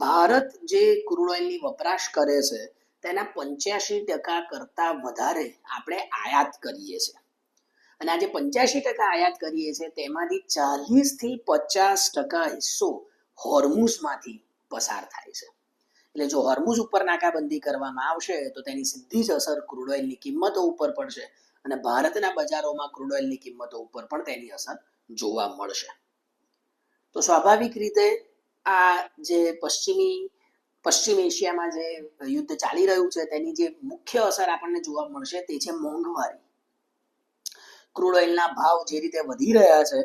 ભારત જે ક્રૂડ ઓઇલની વપરાશ કરે છે તેના 85% કરતાં વધારે આપણે આયાત કરીએ છીએ. અને આ જે 85% આયાત કરીએ છીએ તેમાંથી 40 થી 50% હિસ્સો હોર્મુઝમાંથી પસાર થાય છે. એટલે જો હોર્મુઝ ઉપર નાકાબંધી કરવામાં આવશે તો તેની સીધી જ અસર ક્રૂડ ઓઇલની કિંમતો ઉપર પડશે અને ભારતના બજારોમાં ક્રૂડ ઓઇલની કિંમતો ઉપર પણ તેની અસર જોવા મળશે. તો સ્વાભાવિક રીતે આ જે પશ્ચિમ એશિયામાં જે યુદ્ધ ચાલી રહ્યું છે તેની જે મુખ્ય અસર આપણને જોવા મળશે તે છે મોંઘવારી. ક્રૂડ ઓઇલના ભાવ જે રીતે વધી રહ્યા છે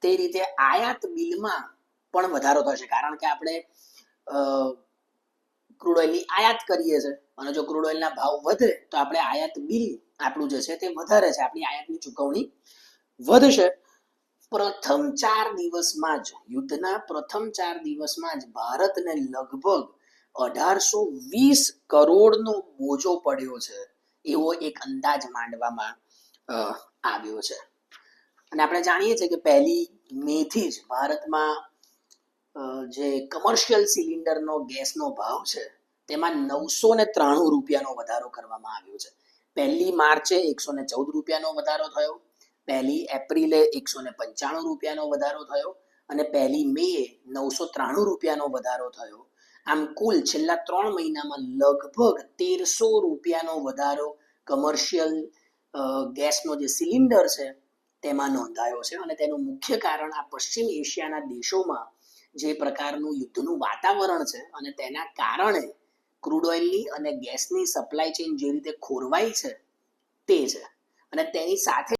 તે રીતે આયાત બિલમાં પણ વધારો થશે, કારણ કે આપણે ક્રૂડ ઓઇલની આયાત કરીએ છીએ અને જો ક્રૂડ ઓઇલના ભાવ વધે તો આપણે આયાત બિલ આપણું જે છે તે વધારે છે, આપણી આયાતની ચૂકવણી વધશે. યુદ્ધના પ્રથમ 4 દિવસમાં જ ભારતને લગભગ 1820 કરોડનો બોજો પડ્યો છે એવો એક અંદાજ માંડવામાં આવ્યો છે. અને આપણે જાણીએ છીએ કે 1 મે થી જ ભારતમાં જે કમર્શિયલ સિલિન્ડરનો ગેસનો ભાવ છે તેમાં 993 રૂપિયાનો વધારો કરવામાં આવ્યો છે. 1 માર્ચે 114 રૂપિયાનો વધારો થયો, 1 એપ્રિલે 195 રૂપિયાનો વધારો થયો અને 1 મે 993 રૂપિયાનો વધારો થયો. આમ કુલ છેલ્લા 3 મહિનામાં લગભગ 1300 રૂપિયાનો વધારો કમર્શિયલ ગેસનો જે સિલિન્ડર છે તેમાં નોંધાયો છે. અને તેનું મુખ્ય કારણ આ પશ્ચિમ એશિયાના દેશોમાં જે પ્રકારનું યુદ્ધનું વાતાવરણ છે અને તેના કારણે ક્રૂડ ઓઇલની અને ગેસની સપ્લાય ચેઇન જે રીતે ખોરવાઈ છે તે છે. અને તેની સાથે